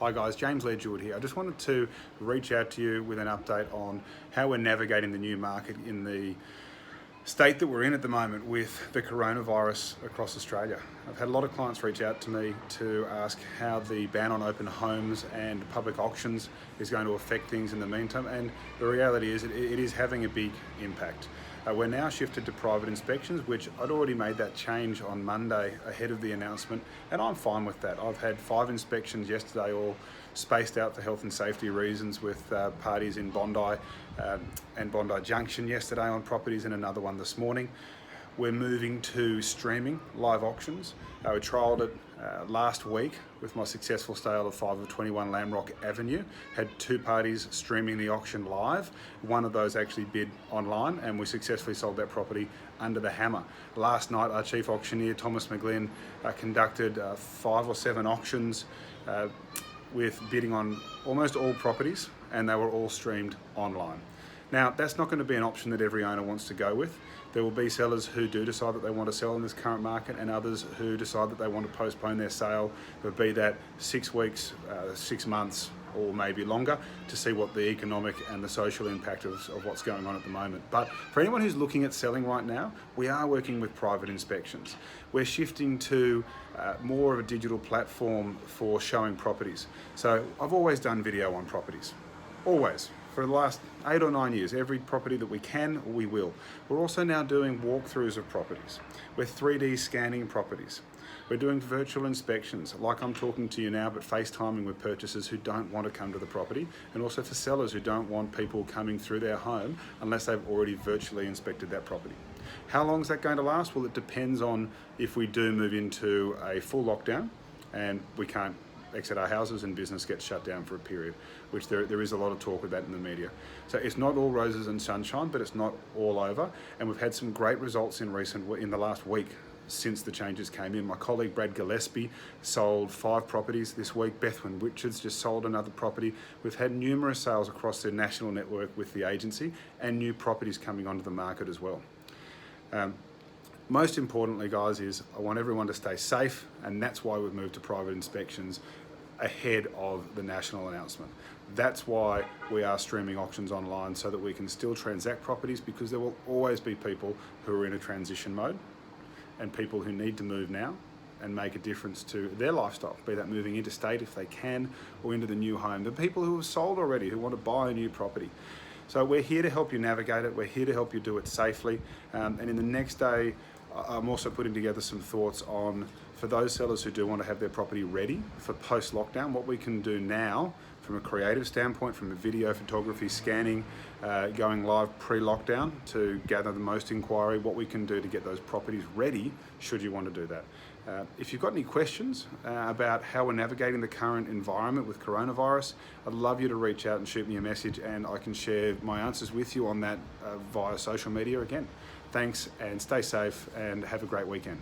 Hi guys, James Ledgerwood here. I just wanted to reach out to you with an update on how we're navigating the new market in the state that we're in at the moment with the coronavirus across Australia. I've had a lot of clients reach out to me to ask how the ban on open homes and public auctions is going to affect things in the meantime, and the reality is it is having a big impact. We're now shifted to private inspections, which I'd already made that change on Monday ahead of the announcement, and I'm fine with that. I've had 5 inspections yesterday, all spaced out for health and safety reasons, with parties in Bondi and Bondi Junction yesterday on properties, and another one this morning. We're moving to streaming live auctions. We trialled it last week with my successful sale of 5 of 21 Lamrock Avenue. Had 2 parties streaming the auction live. One of those actually bid online, and we successfully sold that property under the hammer. Last night, our chief auctioneer, Thomas McGlynn, conducted 5 or 7 auctions with bidding on almost all properties, and they were all streamed online. Now, that's not going to be an option that every owner wants to go with. There will be sellers who do decide that they want to sell in this current market, and others who decide that they want to postpone their sale, but be that 6 weeks, 6 months, or maybe longer, to see what the economic and the social impact of what's going on at the moment. But for anyone who's looking at selling right now, we are working with private inspections. We're shifting to more of a digital platform for showing properties. So I've always done video on properties, always. For the last 8 or 9 years, every property that we can, we will. We're also now doing walkthroughs of properties. We're 3D scanning properties. We're doing virtual inspections, like I'm talking to you now, but FaceTiming with purchasers who don't want to come to the property, and also for sellers who don't want people coming through their home unless they've already virtually inspected that property. How long is that going to last? Well, it depends on if we do move into a full lockdown and we can't exit our houses and business gets shut down for a period, which there is a lot of talk about in the media. So it's not all roses and sunshine, but it's not all over, and we've had some great results in the last week since the changes came in. My colleague Brad Gillespie sold 5 properties this week. Bethwyn Richards just sold another property. We've had numerous sales across the national network with the agency, and new properties coming onto the market as well. Most importantly, guys, is I want everyone to stay safe, and that's why we've moved to private inspections ahead of the national announcement. That's why we are streaming auctions online, so that we can still transact properties, because there will always be people who are in a transition mode and people who need to move now and make a difference to their lifestyle, be that moving interstate if they can, or into the new home. The people who have sold already, who want to buy a new property. So we're here to help you navigate it. We're here to help you do it safely. And in the next day, I'm also putting together some thoughts on, for those sellers who do want to have their property ready for post-lockdown, what we can do now from a creative standpoint, from a video photography, scanning, going live pre-lockdown to gather the most inquiry, what we can do to get those properties ready should you want to do that. If you've got any questions about how we're navigating the current environment with coronavirus, I'd love you to reach out and shoot me a message, and I can share my answers with you on that via social media again. Thanks, and stay safe, and have a great weekend.